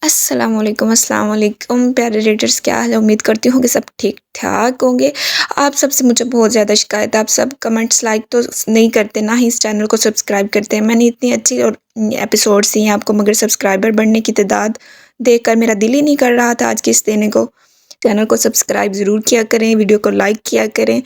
السلام علیکم پیارے ریڈرز، کیا حال ہے؟ امید کرتی ہوں کہ سب ٹھیک ٹھاک ہوں گے۔ آپ سب سے مجھے بہت زیادہ شکایت ہے، آپ سب کمنٹس لائک تو نہیں کرتے، نہ ہی اس چینل کو سبسکرائب کرتے ہیں۔ میں نے اتنی اچھی اور ایپیسوڈس دی ہیں آپ کو، مگر سبسکرائبر بڑھنے کی تعداد دیکھ کر میرا دل ہی نہیں کر رہا تھا آج کس دینے کو۔ چینل کو سبسکرائب ضرور کیا کریں، ویڈیو کو لائک کیا کریں،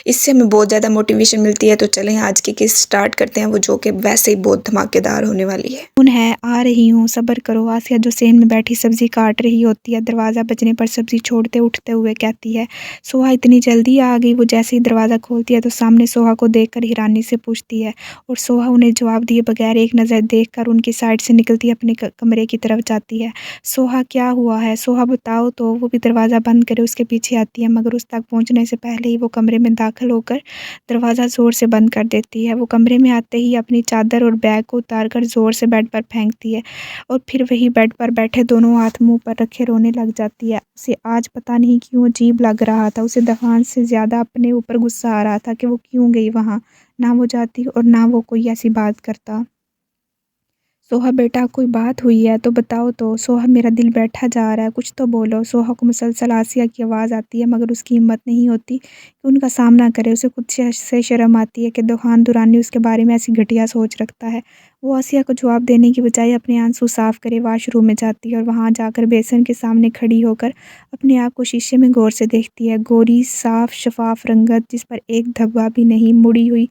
اس سے ہمیں بہت زیادہ موٹیویشن ملتی ہے۔ تو چلیں آج کی قسط سٹارٹ کرتے ہیں، وہ جو کہ ویسے ہی بہت دھماکے دار ہونے والی ہے۔ آ رہی ہوں، صبر کرو۔ آسیہ جو سین میں بیٹھی سبزی کاٹ رہی ہوتی ہے، دروازہ بجنے پر سبزی چھوڑتے اٹھتے ہوئے کہتی ہے، سوہا اتنی جلدی آ گئی؟ وہ جیسے ہی دروازہ کھولتی ہے تو سامنے سوہا کو دیکھ کر حیرانی سے پوچھتی ہے، اور سوہا انہیں جواب دیے بغیر ایک نظر دیکھ کر ان کی سائڈ سے نکلتی اپنے کمرے کی طرف جاتی ہے۔ سوہا کیا ہوا ہے؟ سوہا بتاؤ تو۔ وہ بھی دروازہ بند کرے اس کے پیچھے آتی ہے، مگر اس تک پہنچنے سے پہلے ہی وہ کمرے میں داخل ہو کر دروازہ زور سے بند کر دیتی ہے۔ وہ کمرے میں آتے ہی اپنی چادر اور بیگ کو اتار کر زور سے بیڈ پر پھینکتی ہے، اور پھر وہی بیڈ پر بیٹھے دونوں ہاتھ منہ پر رکھے رونے لگ جاتی ہے۔ اسے آج پتہ نہیں کیوں عجیب لگ رہا تھا، اسے دفعات سے زیادہ اپنے اوپر غصہ آ رہا تھا کہ وہ کیوں گئی وہاں، نہ وہ جاتی اور نہ وہ کوئی ایسی بات کرتا۔ سوہا بیٹا، کوئی بات ہوئی ہے تو بتاؤ تو۔ سوہا، میرا دل بیٹھا جا رہا ہے، کچھ تو بولو۔ سوہا کو مسلسل آسیہ کی آواز آتی ہے، مگر اس کی ہمت نہیں ہوتی کہ ان کا سامنا کرے۔ اسے خود سے شرم آتی ہے کہ دوران دورانی اس کے بارے میں ایسی گھٹیا سوچ رکھتا ہے۔ وہ آسیہ کو جواب دینے کی بجائے اپنے آنسو صاف کرے واش روم میں جاتی ہے، اور وہاں جا کر بیسن کے سامنے کھڑی ہو کر اپنے آپ کو شیشے میں غور سے دیکھتی ہے۔ گوری صاف شفاف رنگت، جس پر ایک دھبا بھی نہیں، مڑی ہوئی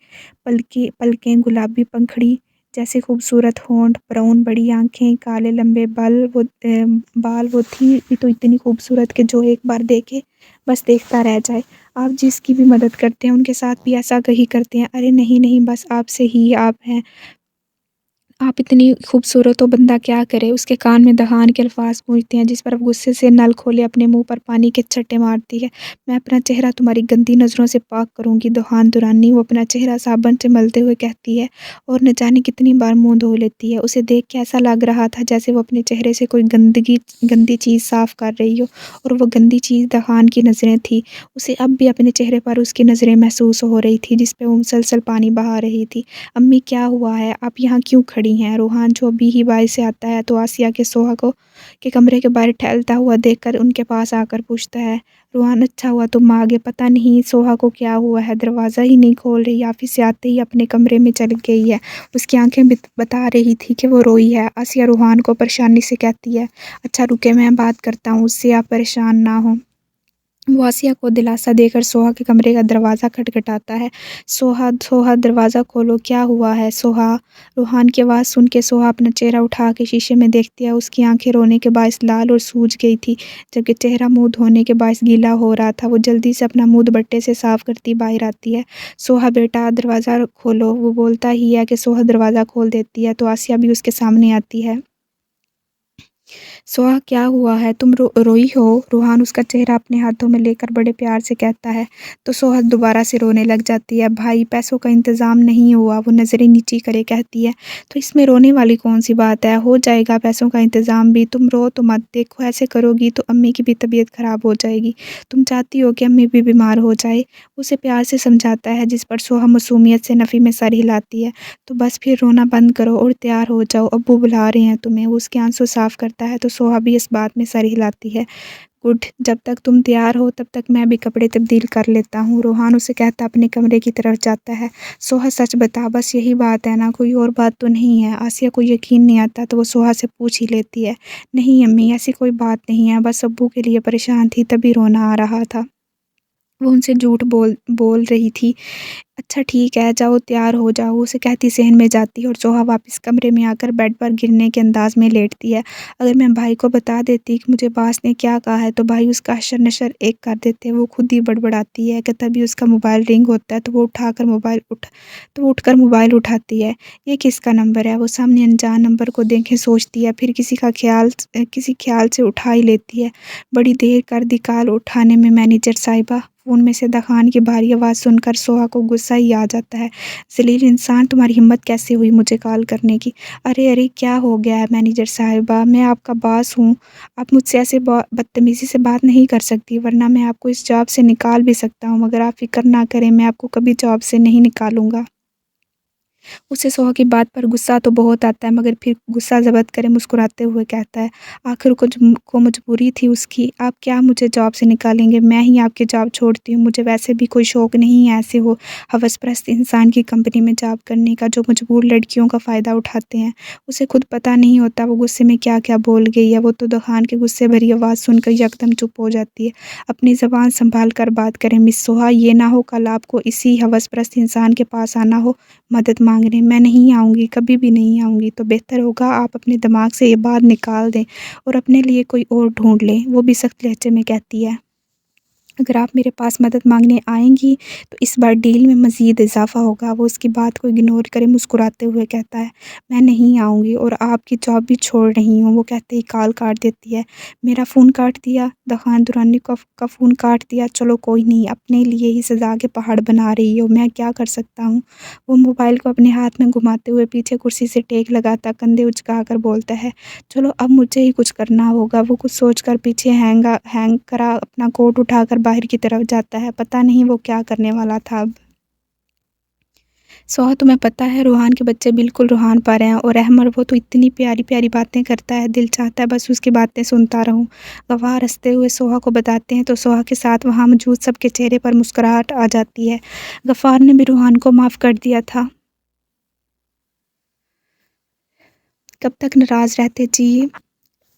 پلکیں، گلابی پنکھڑی جیسے خوبصورت ہونٹ، براؤن بڑی آنکھیں، کالے لمبے بال۔ وہ تھی بھی تو اتنی خوبصورت کہ جو ایک بار دیکھے بس دیکھتا رہ جائے۔ آپ جس کی بھی مدد کرتے ہیں ان کے ساتھ بھی ایسا ہی کرتے ہیں؟ ارے نہیں نہیں، بس آپ سے ہی آپ ہیں، آپ اتنی خوبصورت ہو، بندہ کیا کرے؟ اس کے کان میں دہان کے الفاظ گونجتے ہیں، جس پر وہ غصے سے نل کھولے اپنے منہ پر پانی کے چھٹے مارتی ہے۔ میں اپنا چہرہ تمہاری گندی نظروں سے پاک کروں گی۔ دوران دورانی وہ اپنا چہرہ صابن سے ملتے ہوئے کہتی ہے، اور نہ جانے کتنی بار منہ دھو لیتی ہے۔ اسے دیکھ کے ایسا لگ رہا تھا جیسے وہ اپنے چہرے سے کوئی گندی چیز صاف کر رہی ہو، اور وہ گندی چیز دہان کی نظریں تھی۔ اسے اب بھی اپنے چہرے پر اس کی نظریں محسوس ہو رہی تھی، جس پہ وہ مسلسل پانی بہا رہی تھی۔ امی، کیا ہوا ہے؟ آپ یہاں کیوں کھڑی ہیں؟ روحان، جو ابھی ہی باہر سے آتا ہے تو آسیہ کے سوہا کو کے کمرے کے باہر ٹہلتا ہوا دیکھ کر ان کے پاس آ کر پوچھتا ہے۔ روحان، اچھا ہوا تم آ گئے، پتہ نہیں سوہا کو کیا ہوا ہے، دروازہ ہی نہیں کھول رہی، آفس سے آتے ہی اپنے کمرے میں چلی گئی ہے، اس کی آنکھیں بتا رہی تھی کہ وہ روئی ہے۔ آسیہ روحان کو پریشانی سے کہتی ہے، اچھا رکے، میں بات کرتا ہوں اس سے، آپ پریشان نہ ہوں۔ وہ آسیہ کو دلاسا دے کر سوہا کے کمرے کا دروازہ کھٹکھٹاتا ہے۔ سوہا، دروازہ کھولو، کیا ہوا ہے؟ سوہا۔ روحان کی آواز سن کے سوہا اپنا چہرہ اٹھا کے شیشے میں دیکھتی ہے۔ اس کی آنکھیں رونے کے باعث لال اور سوج گئی تھی، جبکہ چہرہ منہ دھونے کے باعث گیلا ہو رہا تھا۔ وہ جلدی سے اپنا منہ دوپٹے سے صاف کرتی باہر آتی ہے۔ سوہا بیٹا، دروازہ کھولو۔ وہ بولتا ہی ہے کہ سوہا دروازہ کھول دیتی ہے تو آسیہ بھی اس کے سامنے آتی ہے۔ سوہا، کیا ہوا ہے؟ تم روئی ہو؟ روحان اس کا چہرہ اپنے ہاتھوں میں لے کر بڑے پیار سے کہتا ہے، تو سوہا دوبارہ سے رونے لگ جاتی ہے۔ بھائی، پیسوں کا انتظام نہیں ہوا؟ وہ نظریں نیچی کرے کہتی ہے، تو اس میں رونے والی کون سی بات ہے؟ ہو جائے گا پیسوں کا انتظام بھی، تم رو تو مت، دیکھو ایسے کرو گی تو امی کی بھی طبیعت خراب ہو جائے گی، تم چاہتی ہو کہ امی بھی بیمار ہو جائے؟ اسے پیار سے سمجھاتا ہے، جس پر سوہا معصومیت سے نفی میں سر ہلاتی ہے۔ تو بس پھر رونا بند کرو اور تیار ہو جاؤ، ابو بلا رہے ہیں تمہیں۔ وہ اس کے آنسو صاف کرتا ہے تو سوہا بھی اس بات میں سر ہلاتی ہے۔ گڈ، جب تک تم تیار ہو تب تک میں بھی کپڑے تبدیل کر لیتا ہوں، روحان اسے کہتا اپنے کمرے کی طرف جاتا ہے۔ سوہا، سچ بتا، بس یہی بات ہے نا، کوئی اور بات تو نہیں ہے؟ آسیہ کو یقین نہیں آتا تو وہ سوہا سے پوچھ ہی لیتی ہے، نہیں امی، ایسی کوئی بات نہیں ہے، بس ابو کے لیے پریشان تھی تبھی رونا آ رہا تھا۔ وہ ان سے جھوٹ بول رہی تھی۔ اچھا ٹھیک ہے، جاؤ تیار ہو جاؤ، اسے کہتی صحن میں جاتی ہے، اور سوہا واپس کمرے میں آ کر بیڈ پر گرنے کے انداز میں لیٹتی ہے۔ اگر میں بھائی کو بتا دیتی کہ مجھے باس نے کیا کہا ہے تو بھائی اس کا حشر نشر ایک کر دیتے۔ وہ خود ہی بڑبڑاتی ہے کہ تبھی اس کا موبائل رنگ ہوتا ہے تو وہ اٹھ کر موبائل اٹھاتی ہے۔ یہ کس کا نمبر ہے؟ وہ سامنے انجان نمبر کو دیکھے سوچتی ہے، پھر کسی خیال سے اٹھا ہی لیتی ہے۔ بڑی دیر کر دی کال اٹھانے میں مینیجر صاحبہ۔ فون میں سے دخان کی بھاری آواز سن کر سوہا کو غصہ ہی آ جاتا ہے۔ ذلیل انسان، تمہاری ہمت کیسے ہوئی مجھے کال کرنے کی؟ ارے کیا ہو گیا ہے مینیجر صاحبہ، میں آپ کا باس ہوں، آپ مجھ سے ایسے بدتمیزی سے بات نہیں کر سکتی، ورنہ میں آپ کو اس جاب سے نکال بھی سکتا ہوں، مگر آپ فکر نہ کریں، میں آپ کو کبھی جاب سے نہیں نکالوں گا۔ उसे सोहा की बात पर गुस्सा तो बहुत आता है, मगर फिर गुस्सा ज़ब्त करे मुस्कुराते हुए कहता है, आखिर को मजबूरी थी उसकी। आप क्या मुझे जॉब से निकालेंगे? मैं ही आपकी जॉब छोड़ती हूँ। मुझे वैसे भी कोई शौक़ नहीं है ऐसे हो हवसप्रस्त इंसान की कंपनी में जॉब करने का, जो मजबूर लड़कियों का फ़ायदा उठाते हैं। उसे खुद पता नहीं होता वो गुस्से में क्या-क्या बोल गई है। वो तो दहान की गुस्से भरी आवाज़ सुनकर यकदम चुप हो जाती है। अपनी ज़बान सँभाल कर बात करें मिस सोहा, ये ना हो कल आपको इसी हवसप्रस्त इंसान के पास आना हो मदद माँगने। मैं नहीं आऊँगी, कभी भी नहीं आऊँगी। तो बेहतर होगा आप अपने दिमाग से ये बात निकाल दें और अपने लिए कोई और ढूँढ लें। वो भी सख्त लहजे में कहती है, अगर आप मेरे पास मदद माँगने आएँगी तो इस बार डील में मज़ीद इज़ाफ़ा होगा। वो उसकी बात को इग्नोर करे मुस्कुराते हुए कहता है, मैं नहीं आऊँगी और आपकी जॉब भी छोड़ रही हूँ। वो कहते ही कॉल काट देती है। मेरा फ़ोन काट दिया, दहान दुरानी का फ़ोन काट दिया। चलो कोई नहीं, अपने लिए ही सज़ा के पहाड़ बना रही हो, मैं क्या कर सकता हूँ। वो मोबाइल को अपने हाथ में घुमाते हुए पीछे कुर्सी से टेक लगाता कंधे उचका कर बोलता है, चलो अब मुझे ही कुछ करना होगा। वो कुछ सोचकर पीछे हैंग करा अपना कोट उठाकर बाहर की तरफ जाता है। पता नहीं वो क्या करने वाला था अब। सोहा, तुम्हें पता है रूहान के बच्चे बिल्कुल रूहान पर हैं और अहमर वो तो इतनी प्यारी-प्यारी बातें करता है, दिल चाहता है बस उसकी बातें सुनता रहूँ। गवार हँसते हुए सोहा को बताते हैं तो सोहा के साथ वहाँ मौजूद सबके चेहरे पर मुस्कुराहट आ जाती है। गफ़ार ने भी रूहान को माफ़ कर दिया था। कब तक नाराज़ रहते जी?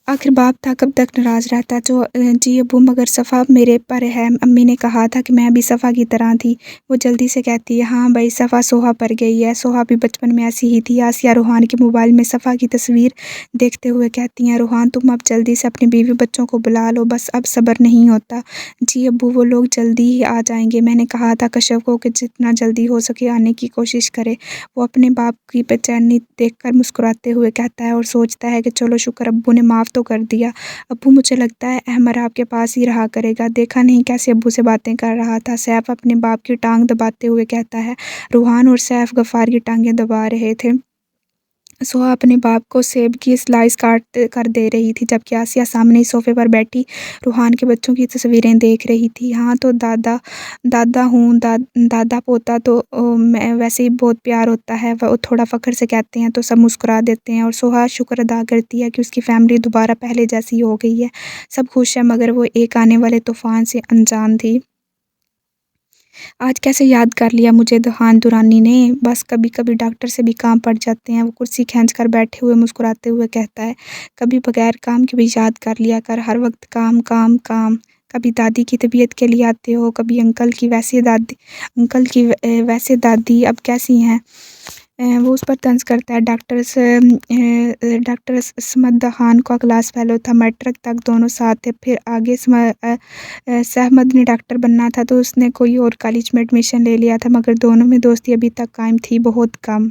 आखिर बाप था कब तक नाराज़ रहता। जी अब्बू, मगर सफ़ा मेरे पर है। अम्मी ने कहा था कि मैं भी सफ़ा की तरह थी। वो जल्दी से कहती है, हाँ भाई, सफ़ा सोहा पर गई है। सोहा भी बचपन में ऐसी ही थी। आसिया रूहान के मोबाइल में सफ़ा की तस्वीर देखते हुए कहती हैं, रूहान तुम अब जल्दी से अपने बीवी बच्चों को बुला लो, बस अब सब्र नहीं होता। जी अब्बू, वो लोग जल्दी ही आ जाएंगे। मैंने कहा था कश्यप को कि जितना जल्दी हो सके आने की कोशिश करे। वो अपने बाप की बेचैनी देखकर मुस्कुराते हुए कहता है और सोचता है कि चलो शुक्र, अब्बू ने माफ़ तो कर दिया। अब्बू, मुझे लगता है अहमर आपके पास ही रहा करेगा। देखा नहीं कैसे अब्बू से बातें कर रहा था। सैफ अपने बाप की टांग दबाते हुए कहता है। रूहान और सैफ गफ़ार की टांगें दबा रहे थे। सोहा अपने बाप को सेब की स्लाइस काट कर दे रही थी, जबकि आसिया सामने ही सोफे पर बैठी रूहान के बच्चों की तस्वीरें देख रही थी। हाँ तो दादा हूँ, दादा पोता तो मैं वैसे ही बहुत प्यार होता है। वो थोड़ा फ़ख्र से कहते हैं तो सब मुस्कुरा देते हैं और सोहा शुक्र अदा करती है कि उसकी फैमिली दोबारा पहले जैसी हो गई है। सब खुश है, मगर वो एक आने वाले तूफ़ान से अनजान थी। आज कैसे याद कर लिया मुझे दहान दुरानी ने? बस कभी-कभी डॉक्टर से भी काम पड़ जाते हैं। वो कुर्सी खींचकर बैठे हुए मुस्कुराते हुए कहता है, कभी बगैर काम के भी याद कर लिया कर, हर वक्त काम, काम, काम। कभी दादी की तबीयत के लिए आते हो, कभी अंकल की वैसे दादी अब कैसी हैं? वो उस पर तंज़ करता है। डॉक्टर असमत दहान का क्लास फ़ेलो था, मैट्रिक तक दोनों साथ थे। फिर आगे सहमद ने डॉक्टर बनना था तो उसने कोई और कॉलेज में एडमिशन ले लिया था, मगर दोनों में दोस्ती अभी तक कायम थी, बहुत कम।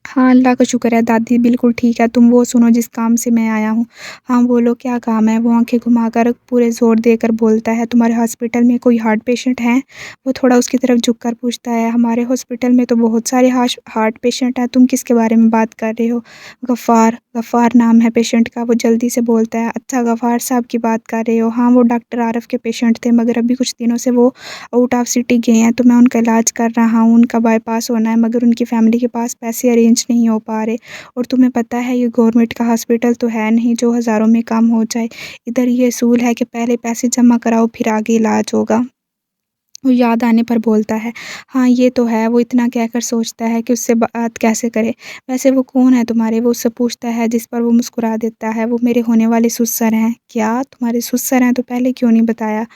हाँ, अल्लाह का शुक्र है दादी बिल्कुल ठीक है। तुम वो सुनो जिस काम से मैं आया हूँ। हाँ बोलो, क्या काम है? वो आँखें घुमाकर पूरे ज़ोर देकर बोलता है, तुम्हारे हॉस्पिटल में कोई हार्ट पेशेंट हैं? वो थोड़ा उसकी तरफ झुककर पूछता है, हमारे हॉस्पिटल में तो बहुत सारे हार्ट पेशेंट हैं, तुम किसके बारे में बात कर रहे हो? गफ़ार नाम है पेशेंट का। वो जल्दी से बोलता है, अच्छा गफ़ार साहब की बात कर रहे हो? हाँ, वो डॉक्टर आरफ़ के पेशेंट थे, मगर अभी कुछ दिनों से वो आउट ऑफ सिटी गए हैं, तो मैं उनका इलाज कर रहा हूँ। उनका बाईपास होना है, मगर उनकी फैमिली के पास पैसे अरेंज नहीं हो पा रहे। और तुम्हें पता है ये गवर्नमेंट का हॉस्पिटल तो है नहीं जो हज़ारों में काम हो जाए। इधर ये असूल है कि पहले पैसे जमा कराओ फिर आगे इलाज होगा। वो याद आने पर बोलता है, हाँ ये तो है। वो इतना कहकर सोचता है कि उससे बात कैसे करे। वैसे वो कौन है तुम्हारे? वो उससे पूछता है, जिस पर वो मुस्कुरा देता है। वो मेरे होने वाले ससुर हैं। क्या तुम्हारे ससुर हैं? तो पहले क्यों नहीं बताया?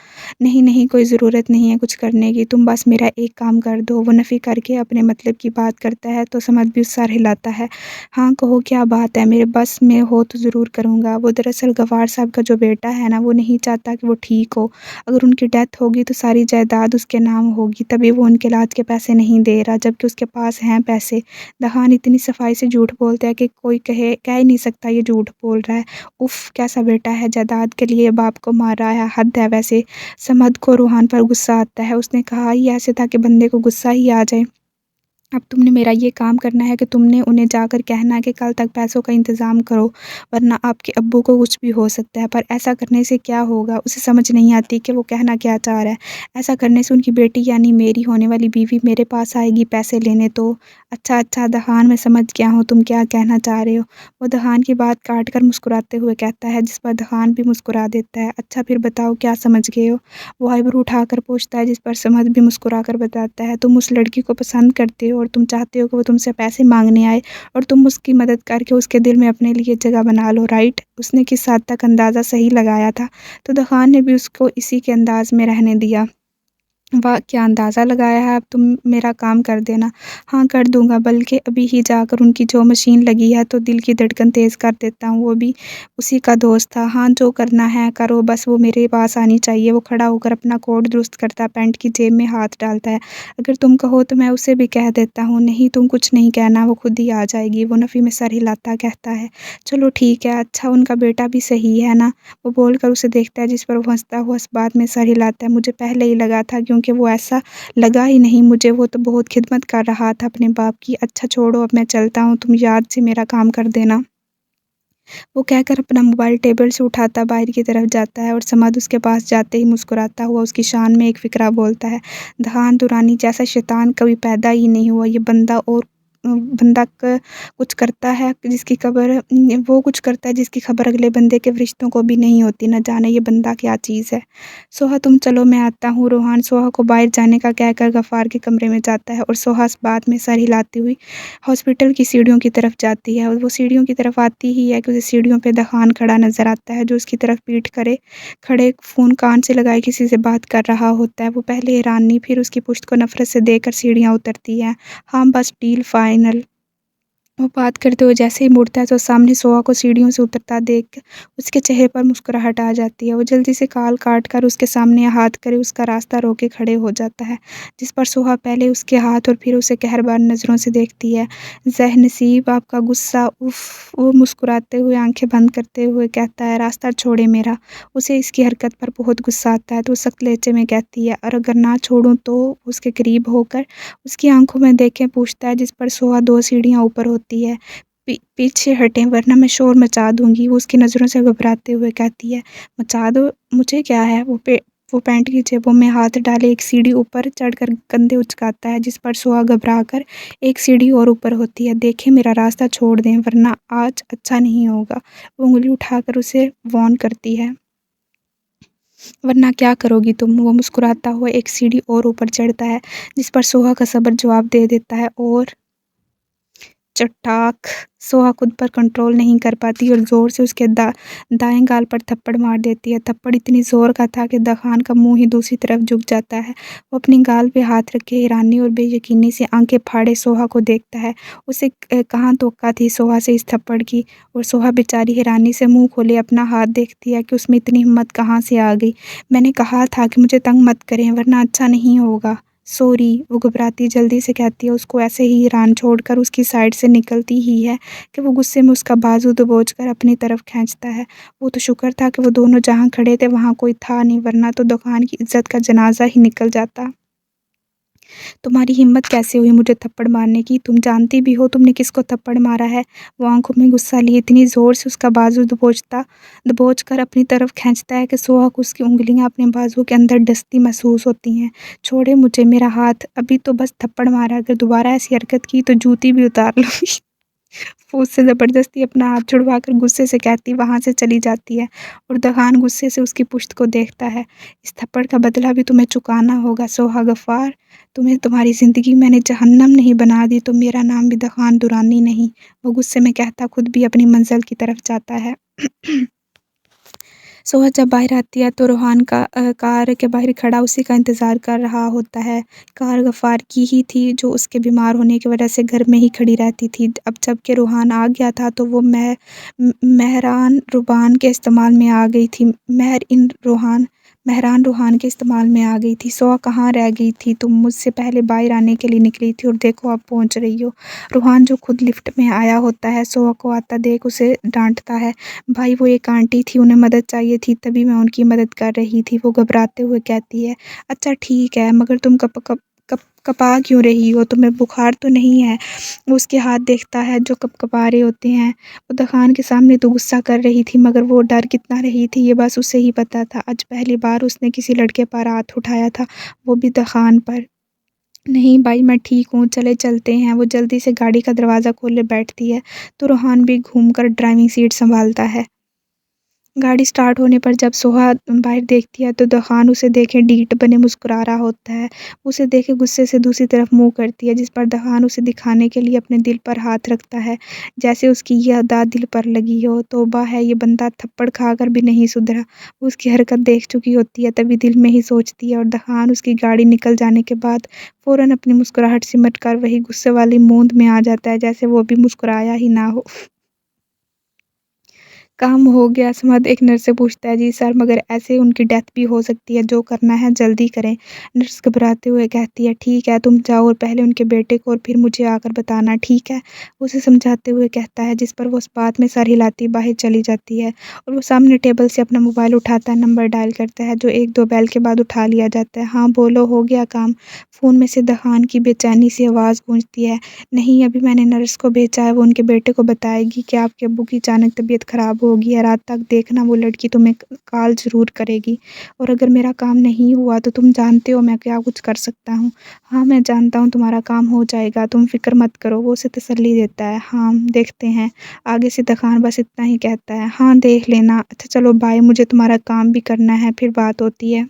नहीं नहीं, कोई ज़रूरत नहीं है कुछ करने की, तुम बस मेरा एक काम कर दो। वो नफ़ी करके अपने मतलब की बात करता है तो समझ भी सर हिलाता है। हाँ कहो, क्या बात है? मेरे बस में हो तो ज़रूर करूँगा। वो दरअसल गवार साहब का जो बेटा है ना, वो नहीं चाहता कि वो ठीक हो। अगर उनकी डेथ होगी तो सारी जायदाद उसके नाम होगी, तभी वो उनके इलाज के पैसे नहीं दे रहा, जबकि उसके पास हैं पैसे। दहान इतनी सफाई से झूठ बोलता है कि कोई कह ही नहीं सकता ये झूठ बोल रहा है। उफ़, कैसा बेटा है, जायदाद के लिए बाप को मार रहा है, हद है वैसे। समद को रूहान पर गुस्सा आता है। उसने कहा ही ऐसे था कि बंदे को गुस्सा ही आ जाए। अब तुमने मेरा ये काम करना है कि तुमने उन्हें जाकर कहना है कि कल तक पैसों का इंतज़ाम करो, वरना आपके अब्बू को कुछ भी हो सकता है। पर ऐसा करने से क्या होगा? उसे समझ नहीं आती कि वो कहना क्या चाह रहा है। ऐसा करने से उनकी बेटी यानी मेरी होने वाली बीवी मेरे पास आएगी पैसे लेने तो। अच्छा, अच्छा दहान, मैं समझ गया हूँ तुम क्या कहना चाह रहे हो। वो दहान की बात काट कर मुस्कुराते हुए कहता है, जिस पर दहान भी मुस्कुरा देता है। अच्छा फिर बताओ क्या समझ गए हो? वो आईब्रो उठाकर पूछता है, जिस पर समद भी मुस्कुरा कर बताता है, तुम उस लड़की को पसंद करते हो और तुम चाहते हो कि वो तुमसे पैसे मांगने आए और तुम उसकी मदद करके उसके दिल में अपने लिए जगह बना लो, राइट? उसने किस हद तक अंदाज़ा सही लगाया था, तो दखान ने भी उसको इसी के अंदाज में रहने दिया। वाह! क्या अंदाज़ा लगाया है, अब तुम मेरा काम कर देना। हाँ, कर दूँगा, बल्कि अभी ही जाकर उनकी जो मशीन लगी है तो दिल की धड़कन तेज़ कर देता हूँ, वो भी उसी का दोस्त था। हाँ, जो करना है करो, बस वो मेरे पास आनी चाहिए। वो खड़ा होकर अपना कोट दुरुस्त करता, पैंट की जेब में हाथ डालता है। अगर तुम कहो तो मैं उसे भी कह देता हूँ। नहीं, तुम कुछ नहीं कहना, वो खुद ही आ जाएगी। वो नफ़ी में सर हिलाता कहता है, चलो ठीक है। अच्छा, उनका बेटा भी सही है ना? वो बोलकर उसे देखता है, जिस पर वो हँसता हुआ इस बात में सर हिलाता है। मुझे पहले ही लगा था, क्योंकि वो ऐसा लगा ही नहीं मुझे, वो तो बहुत खिदमत कर रहा था अपने बाप की। अच्छा छोड़ो, अब मैं चलता हूँ, तुम याद से मेरा काम कर देना। वो कहकर अपना मोबाइल टेबल से उठाता बाहर की तरफ जाता है और समद उसके पास जाते ही मुस्कुराता हुआ उसकी शान में एक फ़िक्रा बोलता है, दहान दुरानी जैसा शैतान कभी पैदा ही नहीं हुआ। ये बंदा और बंदा क कुछ करता है जिसकी खबर वो कुछ करता है जिसकी खबर अगले बंदे के रिश्तों को भी नहीं होती। न जाने ये बंदा क्या चीज़ है। सोहा, तुम चलो, मैं आता हूँ। रोहान सोहा को बाहर जाने का कहकर गफ़ार के कमरे में जाता है और सोहा इस बात में सर हिलाती हुई हॉस्पिटल की सीढ़ियों की तरफ जाती है और वो सीढ़ियों की तरफ आती ही है कि उसे सीढ़ियों पे दखान खड़ा नज़र आता है, जो उसकी तरफ पीठ करे खड़े फ़ोन कान से लगाए किसी से बात कर रहा होता है। वो पहले हैरानी फिर उसकी पुश्त को नफ़रत से देखकर सीढ़ियाँ उतरती है। हाँ, बस डील फाइनल। वो बात करते हुए जैसे ही मुड़ता है तो सामने सोहा को सीढ़ियों से उतरता देख उसके चेहरे पर मुस्कुराहट आ जाती है। वो जल्दी से काल काट कर उसके सामने हाथ करे उसका रास्ता रोके खड़े हो जाता है, जिस पर सोहा पहले उसके हाथ और फिर उसे कहरबान नज़रों से देखती है। ज़ह-नसीब आपका गुस्सा, उफ़! वो मुस्कुराते हुए आंखें बंद करते हुए कहता है, रास्ता छोड़े मेरा। उसे इसकी हरकत पर बहुत गुस्सा आता है तो सख्त लहजे में कहती है, और अगर ना छोड़ूं तो? उसके करीब होकर उसकी आंखों में देखे पूछता है, जिस पर सोहा 2 सीढ़ियाँ ऊपर होती है। पीछे हटें वरना मैं शोर मचा दूँगी। वो उसकी नज़रों से घबराते हुए कहती है, मचा दो, मुझे क्या है? वो पैंट की जेबों में हाथ डाले एक सीढ़ी ऊपर चढ़कर कंधे उचकाता है, जिस पर सोहा घबराकर एक सीढ़ी और ऊपर होती है। देखें, मेरा रास्ता छोड़ दें वरना आज अच्छा नहीं होगा। वो उँगली उठाकर उसे वार्न करती है। वरना क्या करोगी तुम? वो मुस्कुराता हुआ एक सीढ़ी और ऊपर चढ़ता है, जिस पर सोहा का सब्र जवाब दे देता है और चटाक! सोहा खुद पर कंट्रोल नहीं कर पाती और ज़ोर से उसके दाएँ गाल पर थप्पड़ मार देती है। थप्पड़ इतनी ज़ोर का था कि दखान का मुँह ही दूसरी तरफ झुक जाता है। वो अपनी गाल पे हाथ रखे हैरानी और बेयकीनी से आंखें फाड़े सोहा को देखता है। उसे कहाँ तवक्का थी सोहा से इस थप्पड़ की, और सोहा बेचारी हैरानी से मुँह खोले अपना हाथ देखती है कि उसमें इतनी हिम्मत कहाँ से आ गई। मैंने कहा था कि मुझे तंग मत करें वरना अच्छा नहीं होगा। सॉरी, वो घबराती जल्दी से कहती है। उसको ऐसे ही ईरान छोड़कर उसकी साइड से निकलती ही है कि वो गुस्से में उसका बाजू दबोचकर अपनी तरफ खींचता है। वो तो शुक्र था कि वो दोनों जहाँ खड़े थे वहाँ कोई था नहीं, वरना तो दुकान की इज्जत का जनाजा ही निकल जाता। तुम्हारी हिम्मत कैसे हुई मुझे थप्पड़ मारने की? तुम जानती भी हो तुमने किसको थप्पड़ मारा है? वो आंखों में गुस्सा लिए इतनी ज़ोर से उसका बाजू दबोच कर अपनी तरफ खींचता है कि सोहा को उसकी उँगलियां अपने बाजू के अंदर डसती महसूस होती हैं। छोड़े मुझे, मेरा हाथ, अभी तो बस थप्पड़ मारा, अगर दोबारा ऐसी हरकत की तो जूती भी उतार लूँगी। वो उससे ज़बरदस्ती अपना हाथ छुड़वाकर गुस्से से कहती वहाँ से चली जाती है और दहान गुस्से से उसकी पुश्त को देखता है। इस थप्पड़ का बदला भी तुम्हें चुकाना होगा सोहा गफ़ार। तुम्हें तुम्हारी ज़िंदगी मैंने जहन्नम नहीं बना दी तो मेरा नाम भी दखान दुरानी नहीं। वो गुस्से में कहता खुद भी अपनी मंजिल की तरफ जाता है। सोहा जब बाहर आती है तो रोहान कार के बाहर खड़ा उसी का इंतज़ार कर रहा होता है। कार गफ़ार की ही थी जो उसके बीमार होने की वजह से घर में ही खड़ी रहती थी। अब जबकि रोहान आ गया था तो वो मेहरान रुबान के इस्तेमाल में आ गई थी। मेहरान रूहान के इस्तेमाल में आ गई थी। सोहा कहाँ रह गई थी? तुम मुझसे पहले बाहर आने के लिए निकली थी और देखो अब पहुँच रही हो। रूहान जो खुद लिफ्ट में आया होता है सोहा को आता देख उसे डांटता है। भाई, वो एक आंटी थी, उन्हें मदद चाहिए थी तभी मैं उनकी मदद कर रही थी। वो घबराते हुए कहती है, अच्छा ठीक है, मगर तुम कब कपकपा क्यों रही हो, तुम्हें बुखार तो नहीं है? वो उसके हाथ देखता है जो कपकपा रहे होते हैं। वो दखान के सामने तो गुस्सा कर रही थी, मगर वो डर कितना रही थी ये बस उसे ही पता था। आज पहली बार उसने किसी लड़के पर हाथ उठाया था, वो भी दखान पर। नहीं भाई, मैं ठीक हूँ, चले चलते हैं। वो जल्दी से गाड़ी का दरवाज़ा खोले बैठती है, तो रोहान भी घूमकर ड्राइविंग सीट संभालता है। गाड़ी स्टार्ट होने पर जब सोहा बाहर देखती है तो दखान उसे देखे डीठ बने मुस्कुरा रहा होता है। उसे देखे गुस्से से दूसरी तरफ मुंह करती है, जिस पर दखान उसे दिखाने के लिए अपने दिल पर हाथ रखता है, जैसे उसकी यह अदा दिल पर लगी हो। तौबा है, ये बंदा थप्पड़ खाकर भी नहीं सुधरा। वो उसकी हरकत देख चुकी होती है, तभी दिल में ही सोचती है। और दखान उसकी गाड़ी निकल जाने के बाद फौरन अपनी मुस्कुराहट सिमट कर वही गुस्से वाली मूंद में आ जाता है, जैसे वो अभी मुस्कुराया ही ना हो। काम हो गया समद, एक नर्स से पूछता है। जी सर, मगर ऐसे उनकी डेथ भी हो सकती है, जो करना है जल्दी करें। नर्स घबराते हुए कहती है, ठीक है तुम जाओ और पहले उनके बेटे को और फिर मुझे आकर बताना, ठीक है? उसे समझाते हुए कहता है, जिस पर वो उस बात में सर हिलाती बाहर चली जाती है। और वो सामने टेबल से अपना मोबाइल उठाता है, नंबर डायल करता है, जो 1-2 बैल के बाद उठा लिया जाता है। हाँ बोलो, हो गया काम? फ़ोन में से दहान की बेचैनी सी आवाज़ गूंजती है। नहीं, अभी मैंने नर्स को भेजा है, वो उनके बेटे को बताएगी कि आपके अब्बू की अचानक तबीयत ख़राब होगी है। रात तक देखना, वो लड़की तुम्हें कॉल ज़रूर करेगी। और अगर मेरा काम नहीं हुआ तो तुम जानते हो मैं क्या कुछ कर सकता हूँ। हाँ मैं जानता हूँ तुम्हारा काम हो जाएगा, तुम फ़िक्र मत करो। वो उसे तसल्ली देता है। हाँ देखते हैं। आगे से दखान बस इतना ही कहता है। हाँ देख लेना। अच्छा चलो बाय, मुझे तुम्हारा काम भी करना है, फिर बात होती है।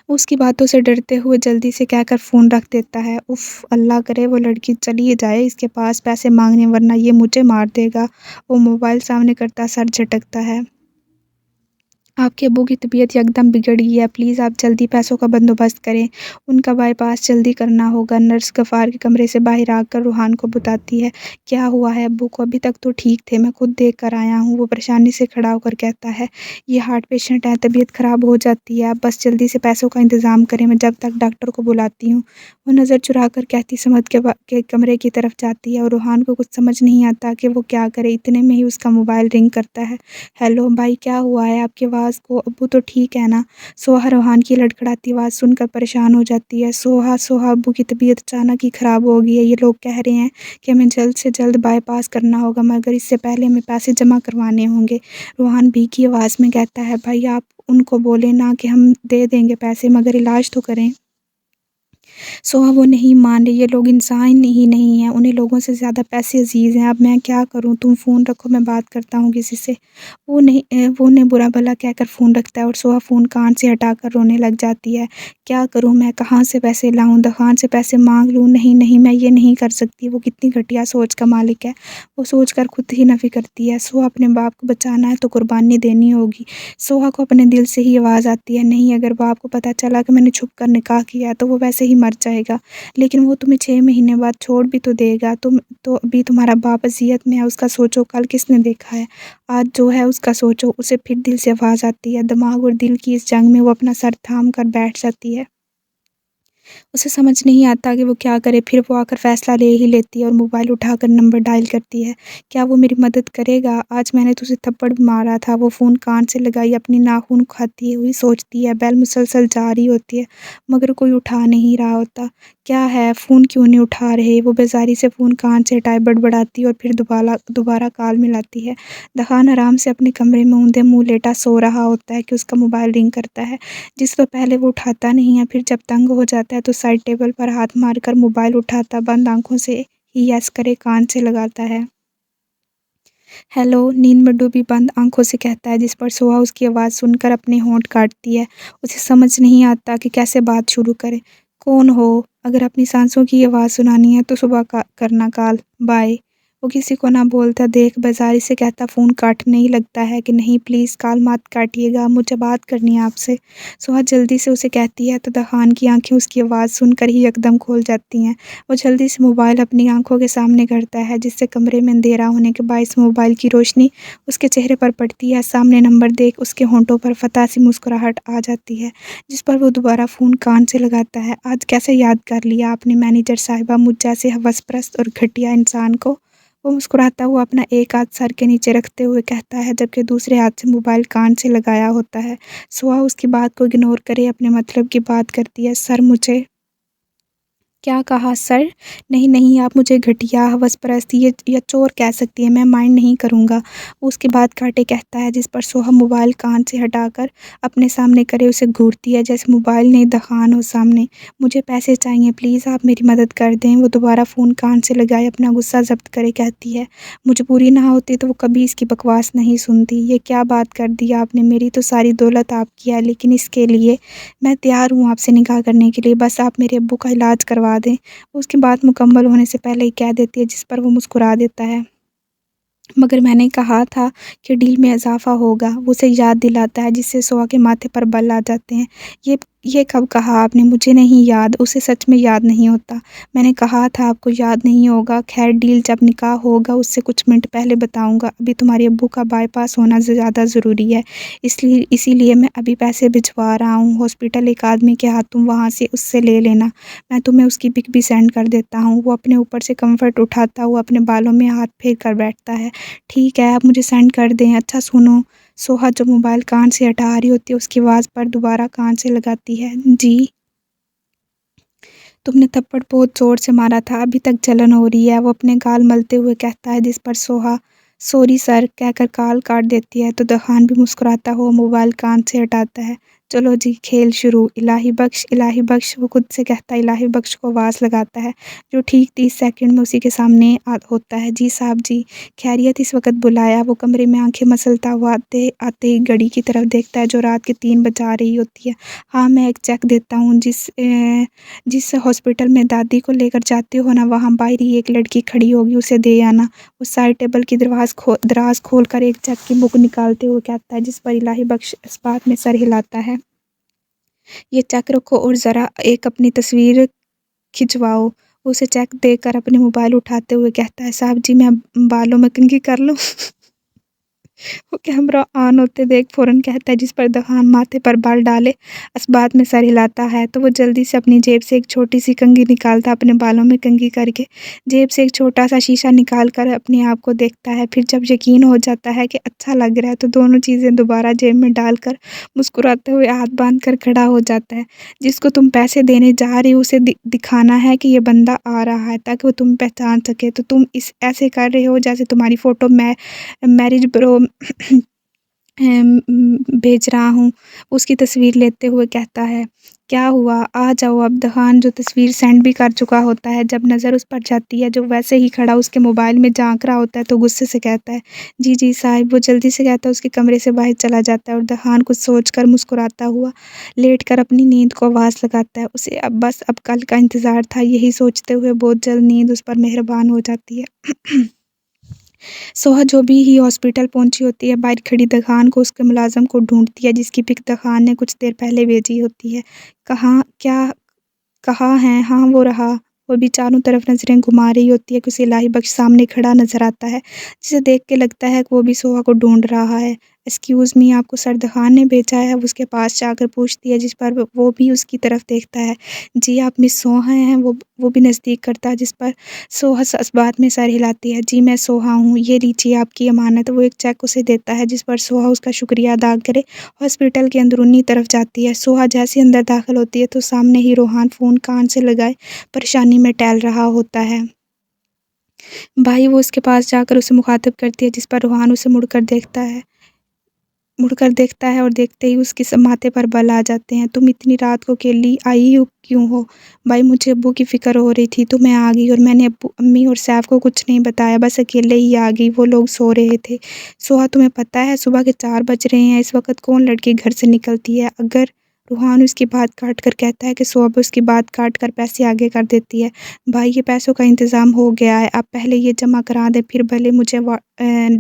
उसकी बातों से डरते हुए जल्दी से कहकर फ़ोन रख देता है। उफ़! अल्लाह करे वो लड़की चली जाए इसके पास पैसे माँगने, वरना ये मुझे मार देगा। वो मोबाइल सामने करता सर झटकता है। आपके अब्बू की तबीयत एकदम बिगड़ गई है, प्लीज़ आप जल्दी पैसों का बंदोबस्त करें, उनका बाईपास जल्दी करना होगा। नर्स गफ़ार के कमरे से बाहर आकर रूहान को बताती है, क्या हुआ है अब्बू को? अभी तक तो ठीक थे, मैं खुद देख कर आया हूँ। वो परेशानी से खड़ा होकर कहता है, ये हार्ट पेशेंट है, तबीयत ख़राब हो जाती है, आप बस जल्दी से पैसों का इंतज़ाम करें, मैं जब तक डॉक्टर को बुलाती हूँ। वो नज़र चुरा कर कहती समद के कमरे की तरफ जाती है और रूहान को कुछ समझ नहीं आता कि वो क्या करे। इतने में ही उसका मोबाइल रिंग करता है। हेलो भाई, क्या हुआ है? आपकी आवाज़ को अब्बू तो ठीक है ना? सोहा रोहान की लड़खड़ाती आवाज़ सुनकर परेशान हो जाती है। सोहा सोहा, अब्बू की तबीयत अचानक ही ख़राब हो गई है। ये लोग कह रहे हैं कि हमें जल्द से जल्द बाईपास करना होगा, मगर इससे पहले हमें पैसे जमा करवाने होंगे। रोहान भीगी आवाज़ में कहता है, भाई आप उनको बोले ना कि हम दे देंगे पैसे, मगर इलाज तो करें। सोहा वो नहीं मान रही, ये लोग इंसान ही नहीं हैं, उन्हें लोगों से ज़्यादा पैसे अज़ीज़ हैं। अब मैं क्या करूँ? तुम फ़ोन रखो, मैं बात करता हूँ किसी से। वो उन्हें बुरा भला कहकर फ़ोन रखता है और सोहा फ़ोन कान से हटाकर रोने लग जाती है। क्या करूँ मैं? कहाँ से पैसे लाऊँ? दखान से पैसे माँग लूँ? नहीं, नहीं, मैं ये नहीं कर सकती। वो कितनी घटिया सोच का मालिक है। वो सोचकर खुद ही नफ़ी करती है। सोहा अपने बाप को बचाना है तो कुर्बानी देनी होगी। सोहा को अपने दिल से ही आवाज़ आती है, नहीं, अगर बाप को पता चला कि मैंने छुप कर निकाह किया है तो वो वैसे ही मर जाएगा। लेकिन वो तुम्हें 6 महीने बाद छोड़ भी तो देगा। तुम तो अभी तुम्हारा बाप अज़ियत में है, उसका सोचो, कल किसने देखा है? आज जो है उसका सोचो। उसे फिर दिल से आवाज़ आती है। दिमाग और दिल की इस जंग में वो अपना सर थाम कर बैठ जाती है। उसे समझ नहीं आता कि वो क्या करे, फिर वो आकर फ़ैसला ले ही लेती है और मोबाइल उठाकर नंबर डायल करती है। क्या वो मेरी मदद करेगा? आज मैंने तो उसे थप्पड़ भी मारा था। वो फ़ोन कान से लगाई अपनी नाखून खाती हुई सोचती है। बेल मुसलसल जा रही होती है, मगर कोई उठा नहीं रहा होता। क्या है, फ़ोन क्यों नहीं उठा रहे? वो बेज़ारी से फ़ोन कान से हटाए बड़बड़ाती है और फिर दोबारा कॉल मिलाती है। दहान आराम से अपने कमरे में औंधे मुँह लेटा सो रहा होता है कि उसका मोबाइल रिंग करता है, जिस तो पहले वो उठाता नहीं है, फिर जब तंग हो जाता है तो साइड टेबल पर हाथ मारकर मोबाइल उठाता बंद आँखों से ही यस करे कान से लगाता है। हेलो, नींद में डूबी बंद आँखों से कहता है, जिस पर सोहा उसकी आवाज़ सुनकर अपने होंठ काटती है। उसे समझ नहीं आता कि कैसे बात शुरू करे। कौन हो? अगर अपनी साँसों की आवाज़ सुनानी है तो सुबह का करना कॉल, बाय। वो किसी को ना बोलता देख बेज़ारी से कहता, फ़ोन काटने ही लगता है कि नहीं प्लीज़ कॉल मत काटिएगा, मुझे बात करनी है आपसे। सोहा जल्दी से उसे कहती है तो दहान की आँखें उसकी आवाज़ सुनकर ही एकदम खोल जाती हैं। वो जल्दी से मोबाइल अपनी आँखों के सामने करता है, जिससे कमरे में अंधेरा होने के बायस मोबाइल की रोशनी उसके चेहरे पर पड़ती है। सामने नंबर देख उसके होंठों पर फटा सी मुस्कुराहट आ जाती है, जिस पर वो दोबारा फ़ोन कान से लगाता है। आज कैसे याद कर लिया आपने मैनेजर साहिबा, मुझ जैसे हवसप्रस्त और घटिया इंसान को? वो मुस्कुराता हुआ अपना एक हाथ सर के नीचे रखते हुए कहता है, जबकि दूसरे हाथ से मोबाइल कान से लगाया होता है। सोहा उसकी बात को इग्नोर करे अपने मतलब की बात करती है, सर मुझे کیا کہا سر؟ نہیں نہیں، آپ مجھے گھٹیا، ہوس پرست یا چور کہہ سکتی ہیں، میں مائنڈ نہیں کروں گا۔ وہ اس کے بعد کاٹے کہتا ہے، جس پر سوہا موبائل کان سے ہٹا کر اپنے سامنے کرے اسے گھورتی ہے جیسے موبائل نہیں دخان ہو سامنے۔ مجھے پیسے چاہیے، پلیز آپ میری مدد کر دیں۔ وہ دوبارہ فون کان سے لگائے اپنا غصہ ضبط کرے کہتی ہے، مجبوری نہ ہوتی تو وہ کبھی اس کی بکواس نہیں سنتی۔ یہ کیا بات کر دی آپ نے؟ میری تو ساری دولت آپ کی ہے، لیکن اس کے لیے میں تیار ہوں آپ سے نکاح کرنے کے لیے، بس آپ میرے ابو کا علاج کروا دیں۔ اس کی بات مکمل ہونے سے پہلے ہی کہہ دیتی ہے، جس پر وہ مسکرا دیتا ہے، مگر میں نے کہا تھا کہ ڈیل میں اضافہ ہوگا۔ وہ اسے یاد دلاتا ہے، جس سے سوہا کے ماتھے پر بل آ جاتے ہیں۔ یہ کب کہا آپ نے؟ مجھے نہیں یاد۔ اسے سچ میں یاد نہیں ہوتا۔ میں نے کہا تھا آپ کو یاد نہیں ہوگا۔ خیر، ڈیل جب نکاح ہوگا اس سے کچھ منٹ پہلے بتاؤں گا۔ ابھی تمہارے ابو کا بائی پاس ہونا زیادہ ضروری ہے، اسی لیے میں ابھی پیسے بھجوا رہا ہوں ہاسپٹل، ایک آدمی کے ہاتھ، تم وہاں سے اس سے لے لینا، میں تمہیں اس کی پک بھی سینڈ کر دیتا ہوں۔ وہ اپنے اوپر سے کمفرٹ اٹھاتا ہوا اپنے بالوں میں ہاتھ پھیر کر بیٹھتا ہے۔ ٹھیک ہے، آپ مجھے سینڈ کر دیں۔ اچھا سنو، سوہا جو موبائل کان سے ہٹا رہی ہوتی ہے اس کی آواز پر دوبارہ کان سے لگاتی ہے، جی؟ تم نے تھپڑ بہت زور سے مارا تھا، ابھی تک جلن ہو رہی ہے، وہ اپنے گال ملتے ہوئے کہتا ہے، جس پر سوہا سوری سر کہہ کر کال کاٹ دیتی ہے، تو دخان بھی مسکراتا ہوا موبائل کان سے ہٹاتا ہے۔ چلو جی، کھیل شروع۔ الہی بخش، الہی بخش، وہ خود سے کہتا ہے، الہی بخش کو آواز لگاتا ہے، جو ٹھیک 30 سیکنڈ میں اسی کے سامنے ہوتا ہے۔ جی صاحب جی، خیریت؟ اس وقت بلایا؟ وہ کمرے میں آنکھیں مسلتا ہوا آتے ہی گھڑی کی طرف دیکھتا ہے جو رات کے 3 بجا رہی ہوتی ہے۔ ہاں، میں ایک چیک دیتا ہوں، جس ہاسپٹل میں دادی کو لے کر جاتے ہو نا، وہاں باہر ہی ایک لڑکی کھڑی ہوگی، اسے دے آنا۔ وہ سائڈ ٹیبل کی دراز کھول کر ایک چیک کی بک نکالتے ہوئے کہتا ہے، جس پر الہی بخش اس بات میں سر ہلاتا ہے، یہ چیک رکھو اور ذرا ایک اپنی تصویر کھنچواؤ۔ وہ اسے چیک دے کر اپنے موبائل اٹھاتے ہوئے کہتا ہے، صاحب جی میں بالوں میں کنگھی کر لوں؟ وہ کیمرہ آن ہوتے دیکھ فوراً کہتا ہے، جس پر دخان ماتھے پر بال ڈالے اس بات میں سر ہلاتا ہے، تو وہ جلدی سے اپنی جیب سے ایک چھوٹی سی کنگھی نکالتا، اپنے بالوں میں کنگھی کر کے جیب سے ایک چھوٹا سا شیشہ نکال کر اپنے آپ کو دیکھتا ہے۔ پھر جب یقین ہو جاتا ہے کہ اچھا لگ رہا ہے تو دونوں چیزیں دوبارہ جیب میں ڈال کر مسکراتے ہوئے ہاتھ باندھ کر کھڑا ہو جاتا ہے۔ جس کو تم پیسے دینے جا رہی ہو اسے دکھانا ہے کہ یہ بندہ آ رہا ہے، تاکہ وہ تم پہچان سکے، تو تم ایسے کر رہے ہو جیسے تمہاری فوٹو میرج برو بھیج رہا ہوں۔ اس کی تصویر لیتے ہوئے کہتا ہے، کیا ہوا، آ جاؤ اب۔ دخان جو تصویر سینڈ بھی کر چکا ہوتا ہے، جب نظر اس پر جاتی ہے جو ویسے ہی کھڑا اس کے موبائل میں جھانک رہا ہوتا ہے، تو غصے سے کہتا ہے، جی جی صاحب۔ وہ جلدی سے کہتا ہے، اس کے کمرے سے باہر چلا جاتا ہے، اور دخان کچھ سوچ کر مسکراتا ہوا لیٹ کر اپنی نیند کو آواز لگاتا ہے۔ اسے اب کل کا انتظار تھا، یہی سوچتے ہوئے بہت جلد نیند اس پر مہربان ہو جاتی ہے۔ سوہا جو بھی ہی ہاسپٹل پہنچی ہوتی ہے، باہر کھڑی دخان کو اس کے ملازم کو ڈھونڈتی ہے، جس کی پک دخان نے کچھ دیر پہلے بھیجی ہوتی ہے۔ کہاں ہے؟ ہاں وہ رہا۔ وہ بھی چاروں طرف نظریں گھما رہی ہوتی ہے کہ اسے الہی بخش سامنے کھڑا نظر آتا ہے، جسے دیکھ کے لگتا ہے کہ وہ بھی سوہا کو ڈھونڈ رہا ہے۔ ایکسکیوز می، آپ کو سر دخان نے بھیجا ہے؟ وہ اس کے پاس جا کر پوچھتی ہے، جس پر وہ بھی اس کی طرف دیکھتا ہے۔ جی، آپ مس سوہا ہیں؟ وہ بھی نزدیک کرتا ہے، جس پر سوہا اس بات میں سر ہلاتی ہے، جی میں سوہا ہوں، یہ لیجیے آپ کی امانت۔ وہ ایک چیک اسے دیتا ہے، جس پر سوہا اس کا شکریہ ادا کرے ہاسپٹل کے اندرونی طرف جاتی ہے۔ سوہا جیسے اندر داخل ہوتی ہے تو سامنے ہی روحان فون کان سے لگائے پریشانی میں ٹہل رہا ہوتا ہے۔ بھائی، وہ اس کے پاس جا کر اسے مخاطب کرتی ہے، جس پر روحان اسے مڑ کر دیکھتا ہے اور دیکھتے ہی اس کے ماتھے پر بل آ جاتے ہیں۔ تم اتنی رات کو اکیلی آئی کیوں ہو؟ بھائی، مجھے ابو کی فکر ہو رہی تھی تو میں آ گئی، اور میں نے امی اور سیف کو کچھ نہیں بتایا، بس اکیلے ہی آ گئی، وہ لوگ سو رہے تھے۔ سوہا، تمہیں پتہ ہے صبح کے 4 بج رہے ہیں، اس وقت کون لڑکی گھر سے نکلتی ہے؟ اگر روحان اس کی بات کاٹ کر کہتا ہے کہ سوہا اس کی بات کاٹ کر پیسے آگے کر دیتی ہے، بھائی یہ پیسوں کا انتظام ہو گیا ہے، آپ پہلے یہ جمع کرا دیں، پھر بھلے مجھے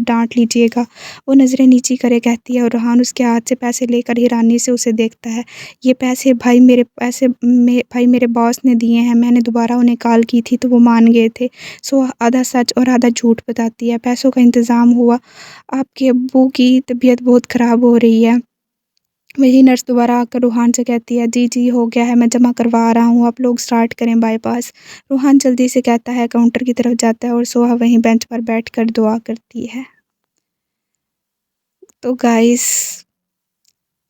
ڈانٹ لیجیے گا۔ وہ نظریں نیچی کرے کہتی ہے، اور روحان اس کے ہاتھ سے پیسے لے کر حیرانی سے اسے دیکھتا ہے۔ یہ پیسے بھائی میرے باس نے دیے ہیں، میں نے دوبارہ انہیں کال کی تھی تو وہ مان گئے تھے۔ سوہا آدھا سچ اور آدھا جھوٹ بتاتی ہے۔ پیسوں کا انتظام ہوا، آپ کے ابو کی طبیعت بہت خراب ہو رہی ہے۔ وہی نرس دوبارہ آ کر روحان سے کہتی ہے، جی جی ہو گیا ہے، میں جمع کروا رہا ہوں، آپ لوگ سٹارٹ کریں بائی پاس۔ روحان جلدی سے کہتا ہے، کاؤنٹر کی طرف جاتا ہے، اور سوہا وہیں بینچ پر بیٹھ کر دعا کرتی ہے۔ تو گائز،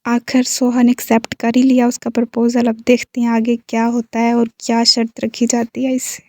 آخر سوہا نے ایکسیپٹ کر ہی لیا اس کا پرپوزل. اب دیکھتے ہیں آگے کیا ہوتا ہے اور کیا شرط رکھی جاتی ہے اس سے.